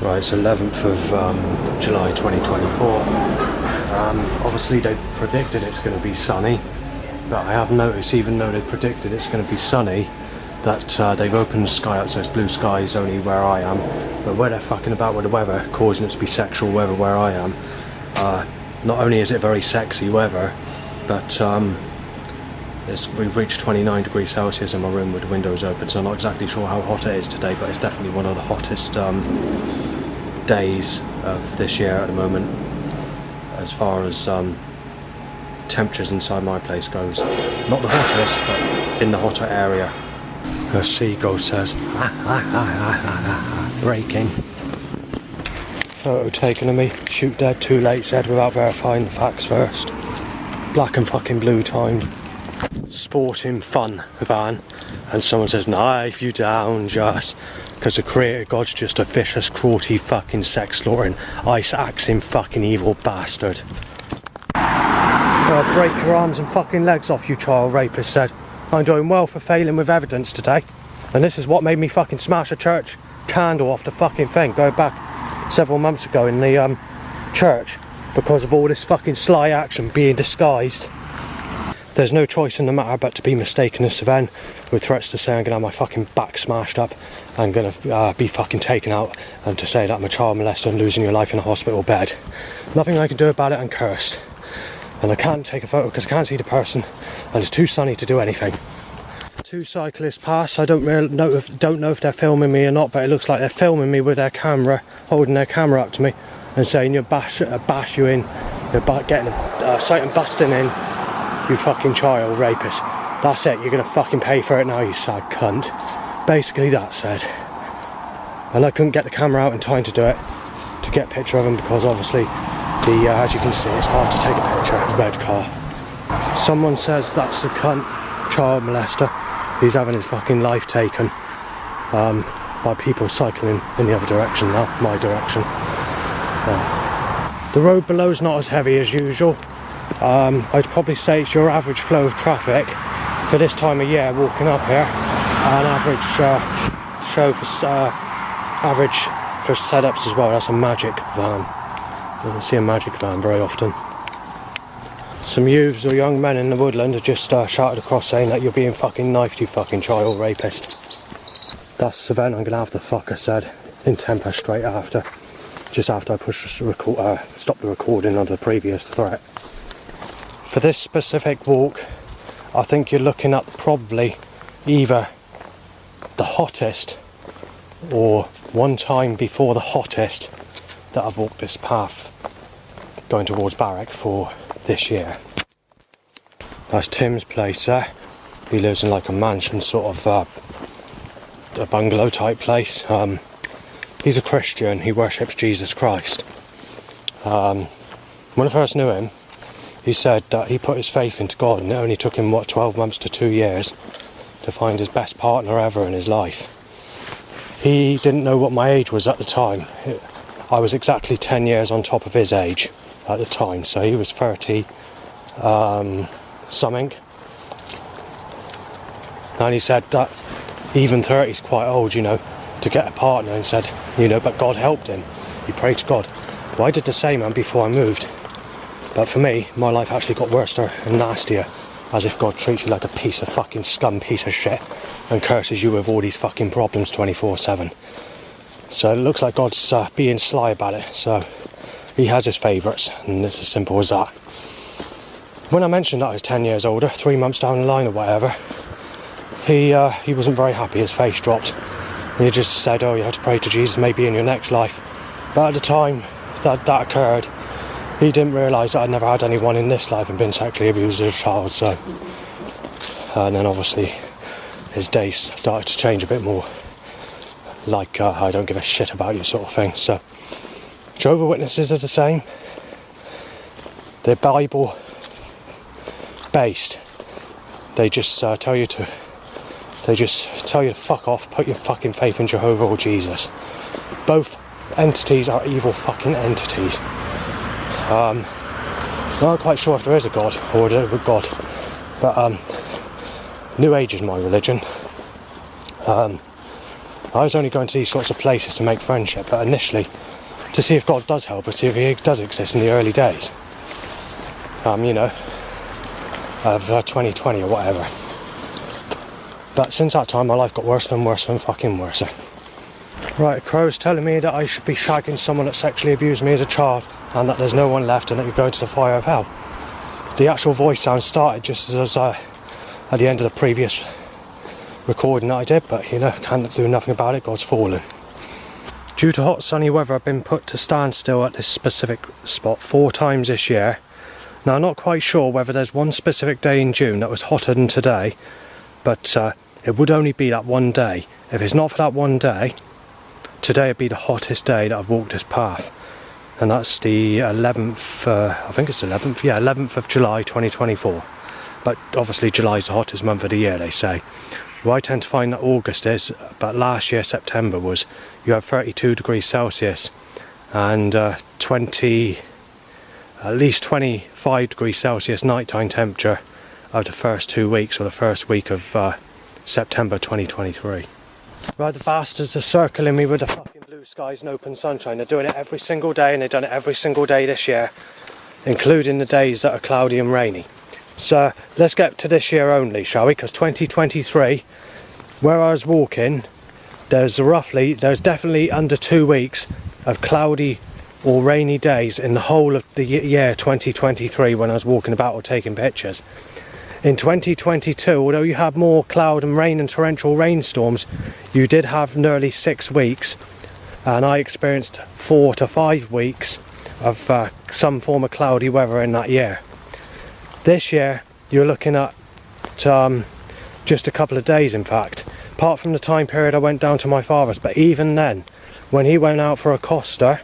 Right, it's 11th of July 2024. Obviously they predicted it's going to be sunny, but I have noticed, even though they predicted it's going to be sunny, that they've opened the sky out so it's blue skies only where I am. But where they're fucking about with the weather, causing it to be sexual weather where I am, not only is it very sexy weather, but we've reached 29 degrees Celsius in my room with the windows open, so I'm not exactly sure how hot it is today, but it's definitely one of the hottest days of this year at the moment, as far as temperatures inside my place goes. Not the hottest, but in the hotter area. A seagull says, breaking. Photo taken of me, shoot dead, too late, said without verifying the facts first. Black and fucking blue time. Sporting fun van, and someone says knife you down just because the creator god's just a vicious, cruelty, fucking sex slaughtering, ice axing fucking evil bastard. Break your arms and fucking legs off, you child rapist said. I'm doing well for failing with evidence today, and this is what made me fucking smash a church candle off the fucking thing going back several months ago in the church, because of all this fucking sly action being disguised. There's no choice in the matter but to be mistaken as Sven, with threats to say I'm going to have my fucking back smashed up, I'm going to be fucking taken out, and to say that I'm a child molester and losing your life in a hospital bed. Nothing I can do about it, I'm cursed. And I can't take a photo because I can't see the person, and it's too sunny to do anything. Two cyclists pass. I don't know if they're filming me or not, but it looks like they're filming me with their camera, holding their camera up to me and saying, you'll bash you in, you're getting sight and busting in, you fucking child rapist. That's it, you're gonna fucking pay for it now, you sad cunt. Basically that said. And I couldn't get the camera out in time to do it, to get a picture of him, because obviously as you can see, it's hard to take a picture. Red car. Someone says that's the cunt child molester. He's having his fucking life taken by people cycling in the other direction now, my direction. The road below is not as heavy as usual. I'd probably say it's your average flow of traffic for this time of year walking up here. An average average for setups as well. That's a Magic van. You don't see a Magic van very often. Some youths or young men in the woodland have just shouted across saying that you're being fucking knifed, you fucking child rapist. That's the event I'm gonna have to fuck, I said, in temper straight after. Just after I stop the recording on the previous threat. For this specific walk, I think you're looking at probably either the hottest or one time before the hottest that I've walked this path going towards Barrack for this year. That's Tim's place there. He lives in like a mansion, sort of a bungalow type place. He's a Christian, he worships Jesus Christ. When I first knew him, he said that he put his faith into God, and it only took him 12 months to 2 years to find his best partner ever in his life. He didn't know what my age was at the time. I was exactly 10 years on top of his age at the time, so he was 30 something. And he said that even 30 is quite old, you know, to get a partner, and said, you know, but God helped him. He prayed to God. Well, I did the same, man, before I moved. But for me, my life actually got worse and nastier, as if God treats you like a piece of fucking scum piece of shit and curses you with all these fucking problems 24/7. So it looks like God's being sly about it, so he has his favourites, and it's as simple as that. When I mentioned that I was 10 years older, 3 months down the line or whatever, he wasn't very happy, his face dropped. And he just said, oh, you have to pray to Jesus maybe in your next life. But at the time that occurred, he didn't realise that I'd never had anyone in this life and been sexually abused as a child, so... And then obviously his days started to change a bit more. Like, I don't give a shit about you sort of thing, so... Jehovah's Witnesses are the same. They're Bible based. They just tell you to fuck off, put your fucking faith in Jehovah or Jesus. Both entities are evil fucking entities. I'm not quite sure if there is a God or a God, but New Age is my religion. I was only going to these sorts of places to make friendship, but initially to see if God does help us, see if he does exist in the early days. You know, of 2020 or whatever. But since that time, my life got worse and worse and fucking worse. Right, a crow's telling me that I should be shagging someone that sexually abused me as a child, and that there's no one left, and that you're going to the fire of hell. The actual voice sound started just as at the end of the previous recording that I did, but you know, can't do nothing about it, God's fallen. Due to hot sunny weather, I've been put to standstill at this specific spot 4 times this year. Now, I'm not quite sure whether there's one specific day in June that was hotter than today, but it would only be that one day. If it's not for that one day, today would be the hottest day that I've walked this path. And that's the 11th, I think it's 11th, yeah, 11th of July 2024. But obviously July's the hottest month of the year, they say. Well, I tend to find that August is, but last year September was, you have 32 degrees Celsius and at least 25 degrees Celsius nighttime temperature of the first 2 weeks, or the first week of September 2023. Right, the bastards are circling me with the fucking blue skies and open sunshine. They're doing it every single day, and they've done it every single day this year, including the days that are cloudy and rainy. So let's get to this year only, shall we? Because 2023, where I was walking, there's definitely under 2 weeks of cloudy or rainy days in the whole of the year 2023 when I was walking about or taking pictures. In 2022, although you had more cloud and rain and torrential rainstorms, you did have nearly 6 weeks, and I experienced 4 to 5 weeks of some form of cloudy weather in that year. This year, you're looking at just a couple of days, in fact, apart from the time period I went down to my father's. But even then, when he went out for a Costa,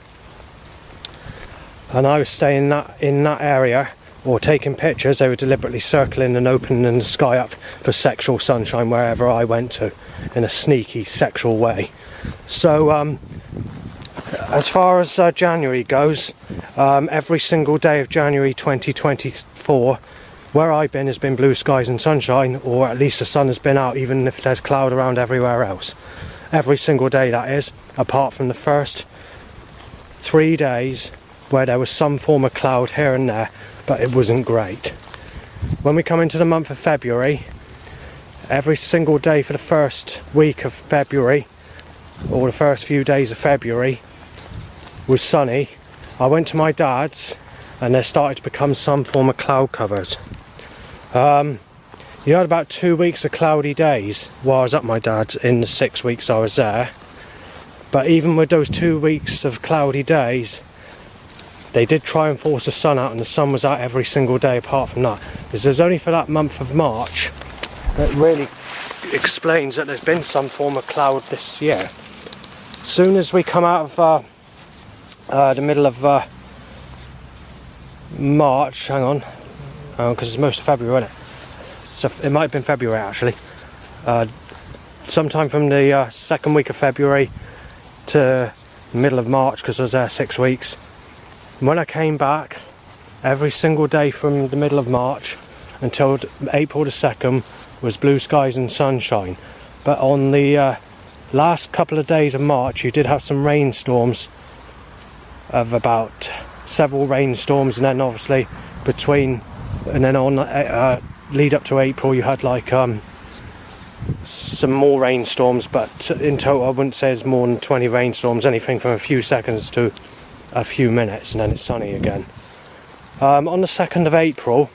and I was staying in that area, or taking pictures, they were deliberately circling and opening the sky up for sexual sunshine wherever I went to, in a sneaky sexual way. So as far as January goes, every single day of January 2024, where I've been has been blue skies and sunshine, or at least the sun has been out, even if there's cloud around everywhere else. Every single day, that is, apart from the first 3 days where there was some form of cloud here and there, but it wasn't great. When we come into the month of February, every single day for the first week of February, or the first few days of February, was sunny. I went to my dad's, and there started to become some form of cloud covers. You had about 2 weeks of cloudy days while I was at my dad's in the 6 weeks I was there. But even with those 2 weeks of cloudy days, they did try and force the sun out, and the sun was out every single day apart from that. Because there's only for that month of March that really explains that there's been some form of cloud this year. As soon as we come out of the middle of March, hang on, because it's most of February, isn't it? So it might have been February actually. Sometime from the second week of February to the middle of March, because I was there 6 weeks. When I came back, every single day from the middle of March until April the 2nd was blue skies and sunshine. But on the last couple of days of March, you did have some rainstorms of about several rainstorms, and then obviously on lead up to April, you had like some more rainstorms, but in total I wouldn't say it's more than 20 rainstorms, anything from a few seconds to a few minutes, and then it's sunny again. On the 2nd of April,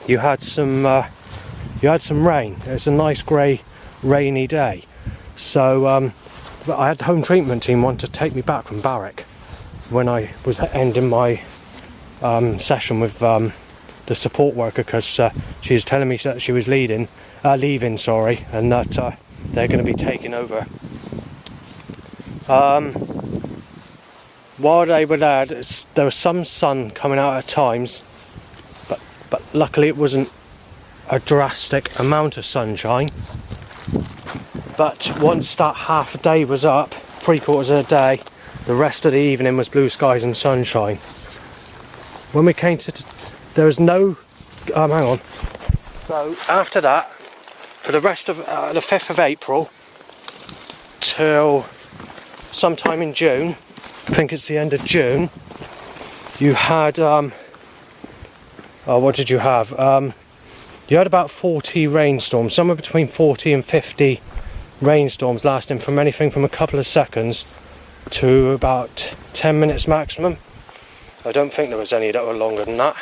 you had some rain. It was a nice grey, rainy day. So I had the home treatment team want to take me back from Barrack when I was ending my session with the support worker, because she was telling me that she was leaving, and that they're going to be taking over. While they were there was some sun coming out at times, but luckily it wasn't a drastic amount of sunshine. But once that half a day was up, 3/4 of the day, the rest of the evening was blue skies and sunshine. When we came to, there was no, hang on. So after that, for the rest of the 5th of April, till sometime in June, I think it's the end of June, you had, what did you have? You had about 40 rainstorms, somewhere between 40 and 50 rainstorms lasting from anything from a couple of seconds to about 10 minutes maximum. I don't think there was any that were longer than that.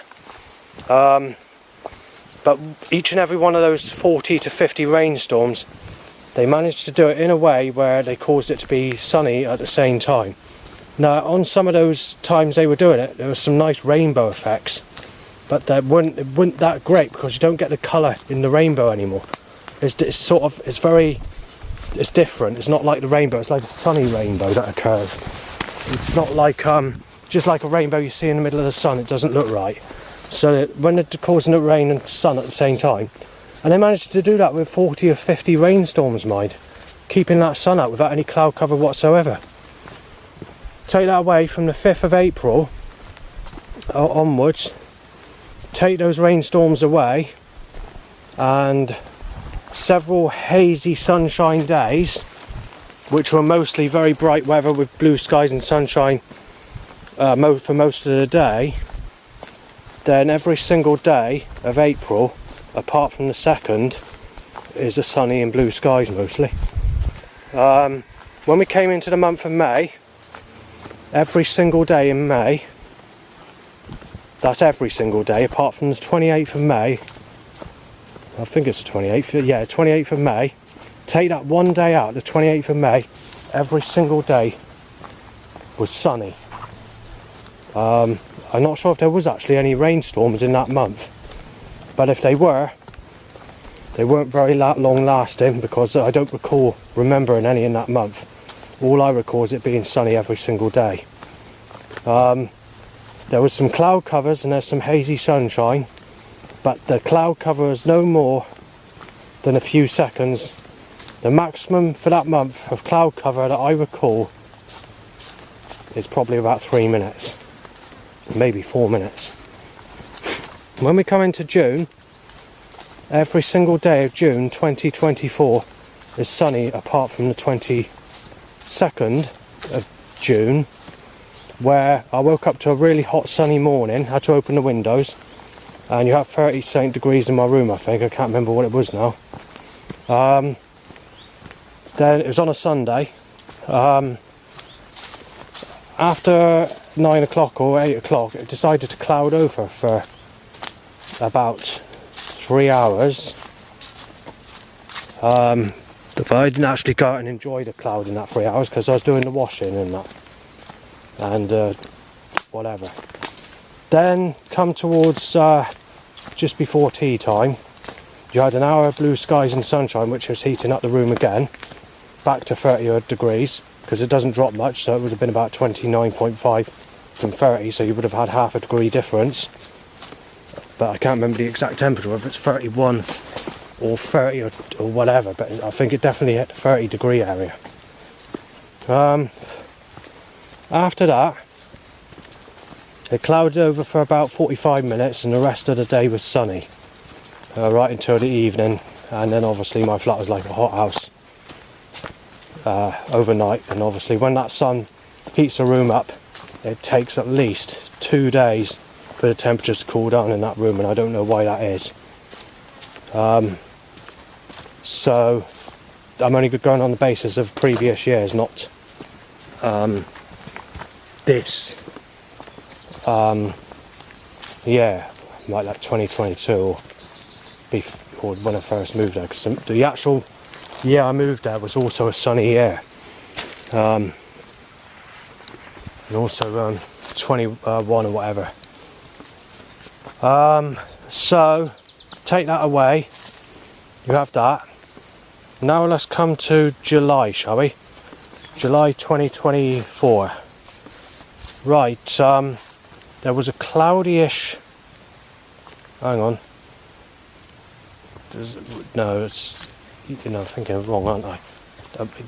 But each and every one of those 40 to 50 rainstorms, they managed to do it in a way where they caused it to be sunny at the same time. Now, on some of those times they were doing it, there was some nice rainbow effects, but it weren't that great because you don't get the colour in the rainbow anymore. It's different. It's not like the rainbow. It's like a sunny rainbow that occurs. It's not like just like a rainbow you see in the middle of the sun. It doesn't look right. So when they're causing it rain and sun at the same time, and they managed to do that with 40 or 50 rainstorms, mind, keeping that sun out without any cloud cover whatsoever. Take that away from the 5th of April onwards. Take those rainstorms away, and several hazy sunshine days, which were mostly very bright weather with blue skies and sunshine for most of the day. Then every single day of April, apart from the 2nd, is a sunny and blue skies mostly. When we came into the month of May, every single day in May, that's every single day apart from the 28th of May, I think it's the 28th, yeah, 28th of May. Take that one day out, the 28th of May, every single day was sunny. I'm not sure if there was actually any rainstorms in that month, but if they were, they weren't very long lasting because I don't recall remembering any in that month. All I recall is it being sunny every single day. There was some cloud covers and there's some hazy sunshine, but the cloud cover is no more than a few seconds. The maximum for that month of cloud cover that I recall is probably about 3 minutes, maybe 4 minutes. When we come into June, every single day of June 2024 is sunny apart from the 22nd of June, where I woke up to a really hot sunny morning, had to open the windows, and you have 30 degrees in my room, I think. I can't remember what it was now. Then it was on a Sunday. After 9 o'clock or 8 o'clock, it decided to cloud over for about 3 hours. But I didn't actually go out and enjoy the cloud in that 3 hours because I was doing the washing and that. And whatever. Then come towards just before tea time, you had an hour of blue skies and sunshine, which was heating up the room again, back to 30 odd degrees, because it doesn't drop much, so it would have been about 29.5 from 30, so you would have had half a degree difference. But I can't remember the exact temperature, whether it's 31 or 30 or whatever, but I think it definitely hit the 30 degree area. After that, it clouded over for about 45 minutes and the rest of the day was sunny, right until the evening, and then obviously my flat was like a hothouse overnight, and obviously when that sun heats a room up, it takes at least 2 days for the temperature to cool down in that room, and I don't know why that is. So I'm only going on the basis of previous years, not this. Yeah, like 2022 or when I first moved there, because the actual year I moved there was also a sunny year, and also 21 or whatever. So take that away, you have that. Now let's come to July, shall we? July 2024. Right, there was a cloudy-ish, hang on, no, it's, you know, I'm thinking wrong, aren't I?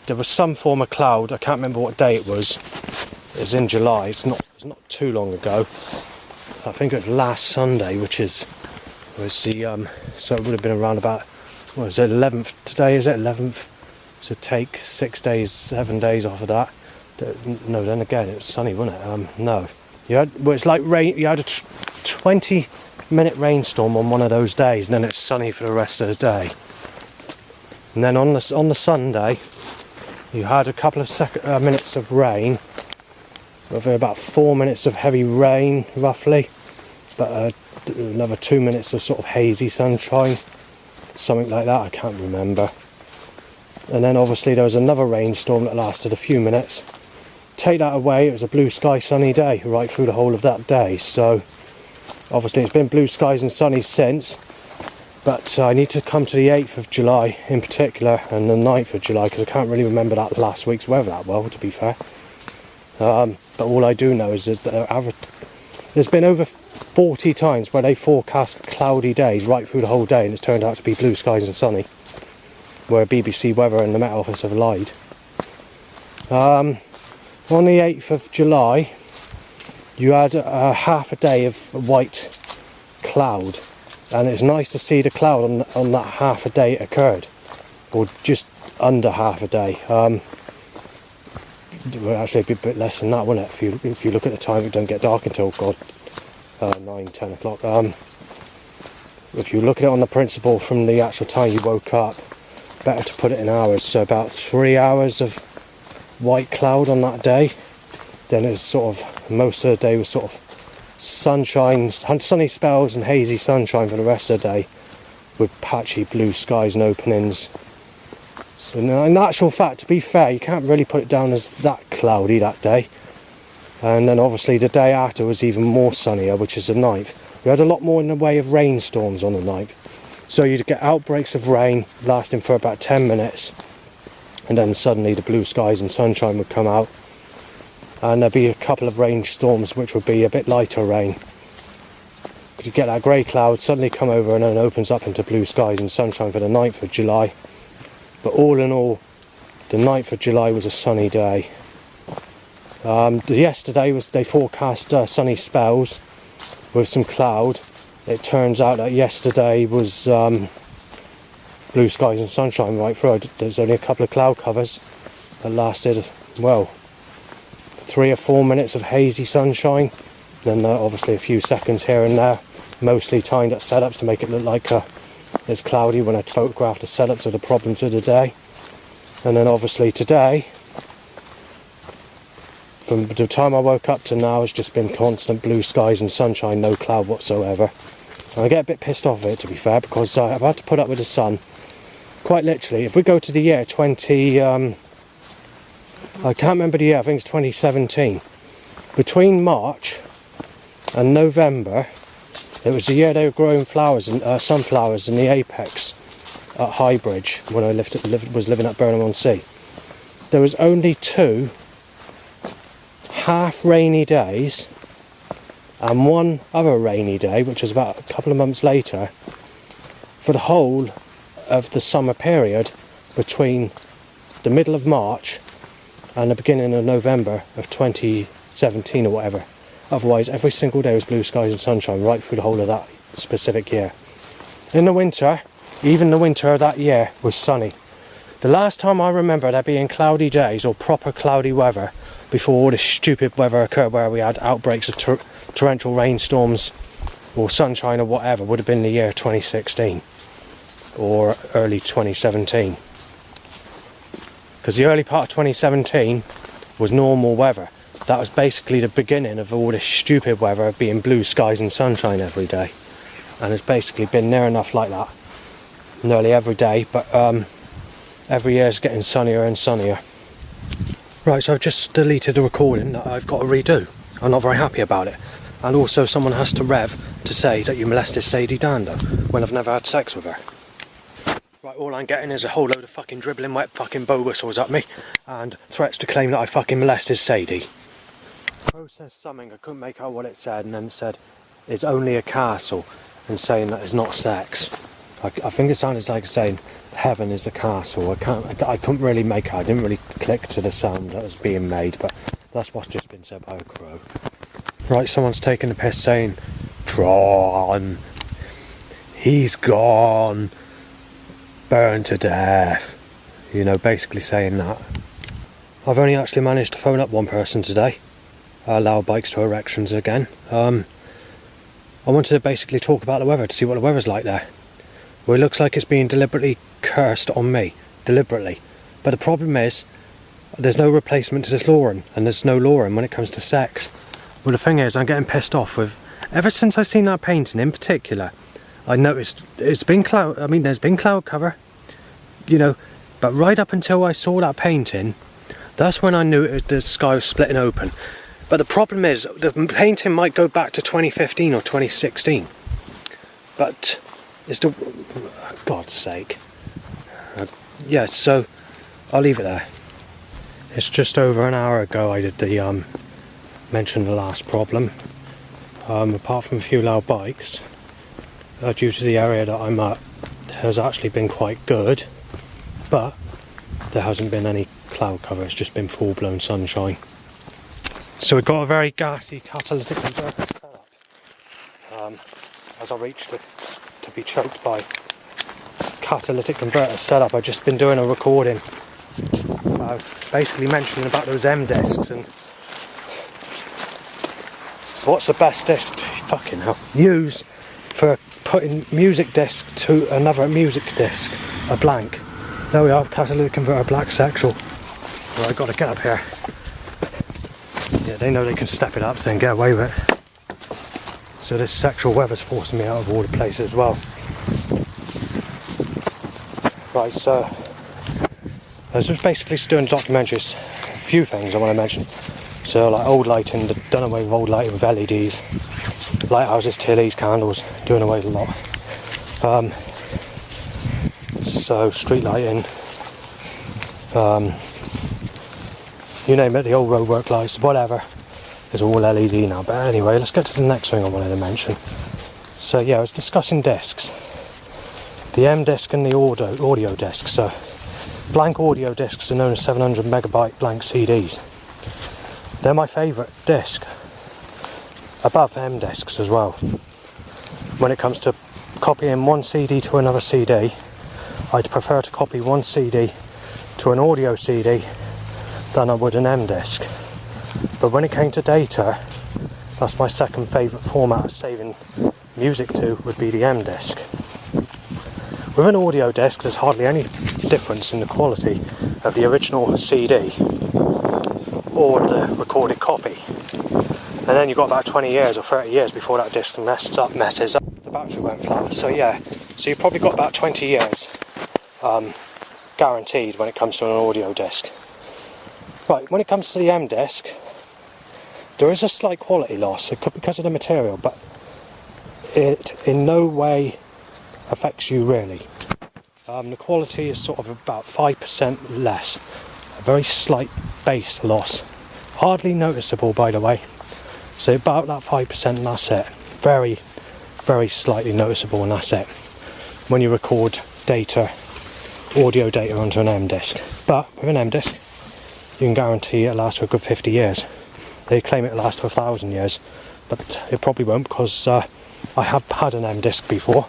There was some form of cloud, I can't remember what day it was. It's in July, it's not too long ago. I think it was last Sunday, was the, so it would have been around about, what is it, 11th, today is it, 11th? So take 6 days, 7 days off of that. No, then again, it was sunny, wasn't it? No. Well, it's like rain. You had a 20-minute rainstorm on one of those days, and then it's sunny for the rest of the day. And then on the Sunday, you had a couple of minutes of rain, with about 4 minutes of heavy rain, roughly, but another 2 minutes of sort of hazy sunshine, something like that. I can't remember. And then obviously there was another rainstorm that lasted a few minutes. Take that away, it was a blue sky sunny day right through the whole of that day. So obviously it's been blue skies and sunny since, but I need to come to the 8th of July in particular and the 9th of July, because I can't really remember that last week's weather that well, to be fair. But all I do know is that there's been over 40 times where they forecast cloudy days right through the whole day, and it's turned out to be blue skies and sunny, where BBC Weather and the Met Office have lied. On the 8th of July, you had half a day of white cloud, and it's nice to see the cloud on that half a day it occurred, or just under half a day. Well, actually it'd be a bit less than that, wouldn't it? If you look at the time, it doesn't get dark until 9-10 o'clock. If you look at it on the principle from the actual time you woke up, better to put it in hours, so about 3 hours of white cloud on that day. Then it's sort of, most of the day was sort of sunshine, sunny spells and hazy sunshine for the rest of the day, with patchy blue skies and openings. So in actual fact, to be fair, you can't really put it down as that cloudy that day. And then obviously the day after was even more sunnier, which is the 9th. We had a lot more in the way of rainstorms on the 9th. So you'd get outbreaks of rain lasting for about 10 minutes, and then suddenly the blue skies and sunshine would come out, and there'd be a couple of rainstorms which would be a bit lighter rain. You get that grey cloud suddenly come over, and then it opens up into blue skies and sunshine for the 9th of July. But all in all, the 9th of July was a sunny day. Yesterday they forecast sunny spells with some cloud. It turns out that yesterday was blue skies and sunshine right through. There's only a couple of cloud covers that lasted, well, 3 or 4 minutes of hazy sunshine. Then obviously a few seconds here and there, mostly timed at setups to make it look like it's cloudy when I photographed the setups of the problems of the day. And then obviously today, from the time I woke up to now, it's just been constant blue skies and sunshine, no cloud whatsoever. And I get a bit pissed off of it, to be fair, because I've had to put up with the sun. Quite literally, if we go to the year I can't remember the year, I think it's 2017. Between March and November, it was the year they were growing flowers and sunflowers in the apex at Highbridge, when I was living at Burnham-on-Sea. There was only 2 half rainy days and one other rainy day, which was about a couple of months later, for the whole of the summer period between the middle of March and the beginning of November of 2017 or whatever. Otherwise, every single day was blue skies and sunshine right through the whole of that specific year. In the winter, even the winter of that year was sunny. The last time I remember there being cloudy days or proper cloudy weather before all this stupid weather occurred where we had outbreaks of torrential rainstorms or sunshine or whatever would have been the year 2016 or early 2017. Because the early part of 2017 was normal weather. That was basically the beginning of all this stupid weather of being blue skies and sunshine every day. And it's basically been near enough like that nearly every day, but every year it's getting sunnier and sunnier. Right, so I've just deleted the recording that I've got to redo. I'm not very happy about it. And also someone has to rev to say that you molested Sadie Dando when I've never had sex with her. Right, all I'm getting is a whole load of fucking dribbling wet fucking bow whistles at me and threats to claim that I fucking molested Sadie. Pro says something, I couldn't make out what it said, and then it said it's only a castle, and saying that it's not sex. I think it sounded like saying heaven is a castle. I couldn't really make out. I didn't really click to the sound that was being made, but that's what's just been said by a crow. Right, someone's taking the piss saying, Tron, he's gone, burned to death. You know, basically saying that. I've only actually managed to phone up one person today. Allow bikes to erections again. I wanted to basically talk about the weather, to see what the weather's like there. Well, it looks like it's being deliberately cursed on me. Deliberately. But the problem is, there's no replacement to this Lauren, and there's no Lauren when it comes to sex. Well, the thing is, I'm getting pissed off with... Ever since I've seen that painting in particular, I noticed it's been cloud... I mean, there's been cloud cover, you know, but right up until I saw that painting, that's when I knew the sky was splitting open. But the problem is, the painting might go back to 2015 or 2016. But it's the... For God's sake. Yeah, so I'll leave it there. It's just over an hour ago I did the mention the last problem. Apart from a few loud bikes, due to the area that I'm at, has actually been quite good, but there hasn't been any cloud cover. It's just been full-blown sunshine. So we've got a very gassy catalytic converter setup. As I reach to be choked by catalytic converter setup, I've just been doing a recording, basically mentioning about those M discs and what's the best disc to fucking hell use for putting music disc to another music disc, a blank. There we are, catalytic converter black sexual. Well, I got to get up here. Yeah, they know they can step it up so they can get away with it. So this sexual weather's forcing me out of all the places as well. Right, so I was just basically doing documentaries. A few things I want to mention. So like old lighting, done away with old lighting with LEDs, lighthouses, TLEs, candles, doing away with a lot. So street lighting, you name it, the old roadwork lights, whatever, is all LED now. But anyway, let's get to the next thing I wanted to mention. So yeah, I was discussing discs. The M disc and the audio disc. So blank audio discs are known as 700 megabyte blank CDs. They're my favourite disc, above M discs as well. When it comes to copying one CD to another CD, I'd prefer to copy one CD to an audio CD than I would an M disc. But when it came to data, that's my second favourite format of saving music to, would be the M disc. With an audio disc, there's hardly any difference in the quality of the original CD or the recorded copy. And then you've got about 20 years or 30 years before that disc messes up, the battery went flat. So yeah, so you've probably got about 20 years guaranteed when it comes to an audio disc. Right, when it comes to the M disc, there is a slight quality loss. It could be because of the material, but it in no way affects you really. The quality is sort of about 5% less, a very slight bass loss, hardly noticeable by the way, so about that 5% and that's it. Very, very slightly noticeable and that's it. When you record data, audio data onto an M disc. But with an M disc, you can guarantee it'll last for a good 50 years. They claim it'll last for 1,000 years, but it probably won't, because I have had an M disc before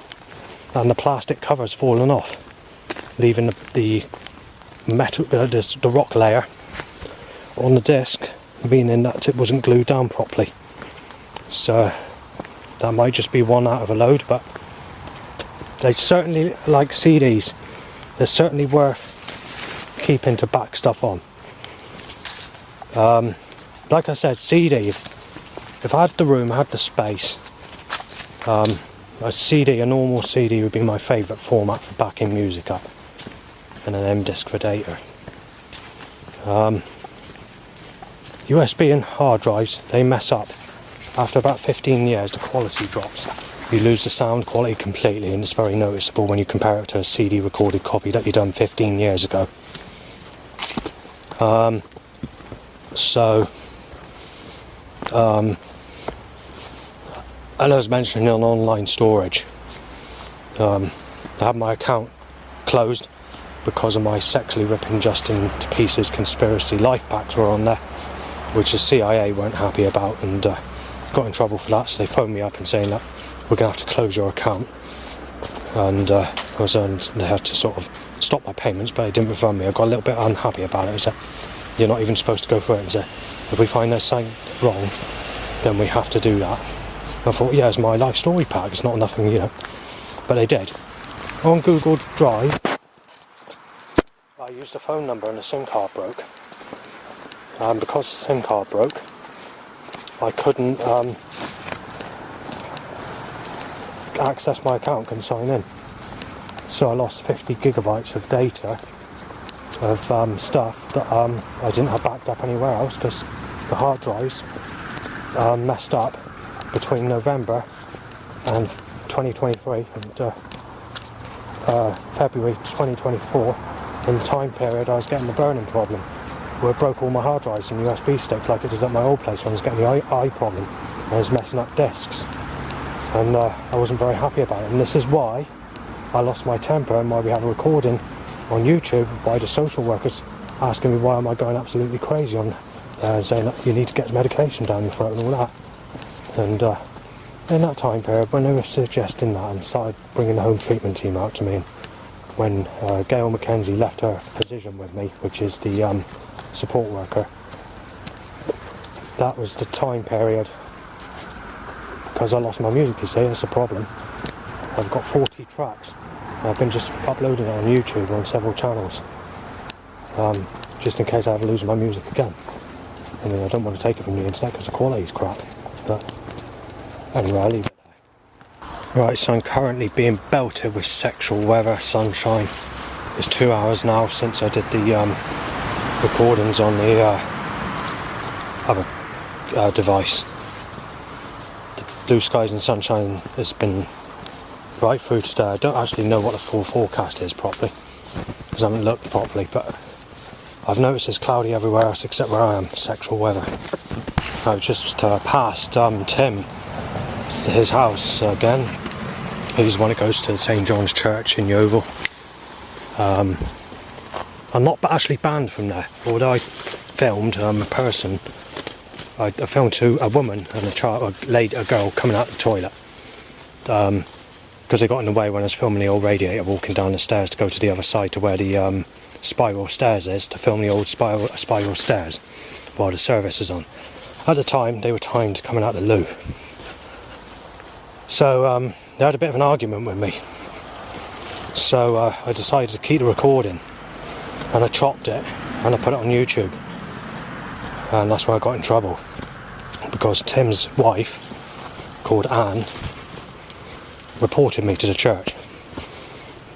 and the plastic cover's fallen off, leaving the metal, the rock layer on the disc, meaning that it wasn't glued down properly. So that might just be one out of a load, but they certainly, like CDs, they're certainly worth keeping to back stuff on. Like I said, CD, if I had the room, I had the space, a CD, a normal CD would be my favourite format for backing music up, and an M disc for data. USB and hard drives, they mess up. After about 15 years, the quality drops. You lose the sound quality completely, and it's very noticeable when you compare it to a CD recorded copy that you done 15 years ago. And I was mentioning on online storage, I had my account closed because of my sexually ripping Justin to pieces conspiracy life packs were on there, which the CIA weren't happy about, and got in trouble for that. So they phoned me up and saying that we're going to have to close your account, and they had to sort of stopped my payments, but they didn't refund me. I got a little bit unhappy about it. I said, you're not even supposed to go through it. And said, if we find there's something wrong, then we have to do that. I thought, yeah, it's my life story pack, it's not nothing, you know. But they did. On Google Drive, I used a phone number and the SIM card broke. And because the SIM card broke, I couldn't access my account, couldn't sign in. So I lost 50 gigabytes of data of stuff that I didn't have backed up anywhere else, because the hard drives messed up between November and 2023 and February 2024, in the time period I was getting the burning problem, where it broke all my hard drives and USB sticks like it did at my old place when I was getting the eye problem. I was messing up discs, and I wasn't very happy about it, and this is why I lost my temper, and why we have a recording on YouTube by the social workers asking me why am I going absolutely crazy on saying that you need to get medication down your throat and all that. And in that time period, when they were suggesting that and started bringing the home treatment team out to me, and when Gail McKenzie left her position with me, which is the support worker, that was the time period, because I lost my music, you see, that's the problem. I've got 40 tracks. I've been just uploading it on YouTube on several channels, just in case I ever lose my music again. I mean, I don't want to take it from the internet because the quality's crap, but anyway, I'll leave it there. Right, so I'm currently being belted with sexual weather, sunshine. It's 2 hours now since I did the recordings on the other device. The blue skies and sunshine has been right through today. I don't actually know what the full forecast is properly, because I haven't looked properly, but I've noticed it's cloudy everywhere else except where I am. Sexual weather. I've just passed Tim, his house again. He's the one that goes to St John's Church in Yeovil. I'm not actually banned from there, although I filmed a person. I filmed a woman and a girl coming out the toilet, because they got in the way when I was filming the old radiator walking down the stairs to go to the other side to where the spiral stairs is, to film the old spiral stairs while the service is on. At the time they were timed coming out the loo, so they had a bit of an argument with me, so I decided to keep the recording, and I chopped it and I put it on YouTube, and that's where I got in trouble, because Tim's wife, called Anne, reported me to the church.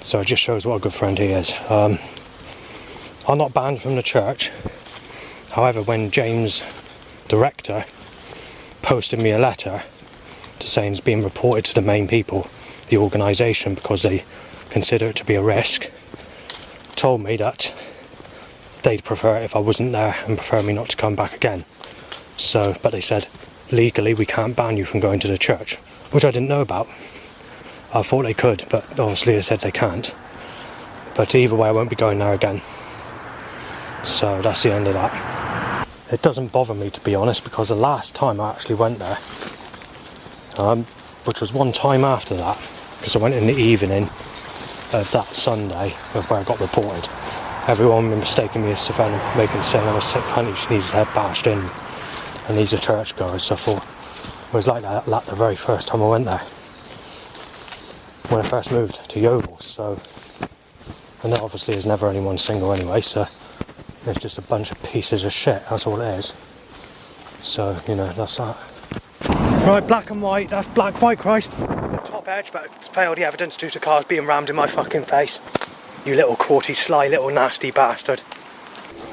So it just shows what a good friend he is. I'm not banned from the church. However, when James, the rector, posted me a letter to saying it's being reported to the main people, the organisation, because they consider it to be a risk, told me that they'd prefer it if I wasn't there and prefer me not to come back again. So, but they said, legally we can't ban you from going to the church, which I didn't know about. I thought they could, but obviously they said they can't. But either way, I won't be going there again. So that's the end of that. It doesn't bother me, to be honest, because the last time I actually went there, which was one time after that, because I went in the evening of that Sunday where I got reported. Everyone mistaking me as Savannah, saying I was sick, honey, she needs his head bashed in, and he's a churchgoer. So I thought it was like that the very first time I went there, when I first moved to Yeovil. So, and there obviously is never anyone single anyway, so it's just a bunch of pieces of shit, that's all it is. So, you know, that's that. Right, black and white, that's black, white, Christ. Top edge, but failed the evidence due to cars being rammed in my fucking face. You little quarty, sly little nasty bastard.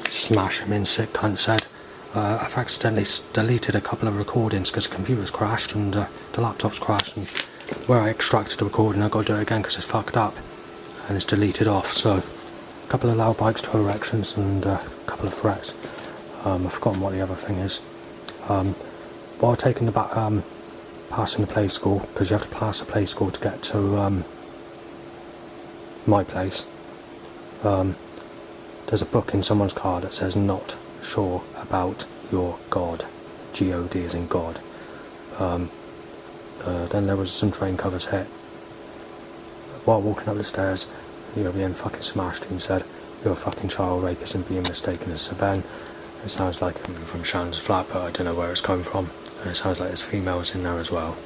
Smash him in, sick cunt said. I've accidentally deleted a couple of recordings because the computer's crashed and the laptop's crashed, and where I extracted the recording I've got to do it again because it's fucked up and it's deleted off. So a couple of loud bikes to erections and a couple of threats. I've forgotten what the other thing is. While taking the back, passing the play school, because you have to pass the play school to get to my place, there's a book in someone's car that says not sure about your God. G-O-D as in God. Then there was some train covers hit. While walking up the stairs, you're being fucking smashed and said you're a fucking child rapist and being mistaken as Saban. It sounds like from Shannon's flat, but I don't know where it's coming from. And it sounds like there's females in there as well.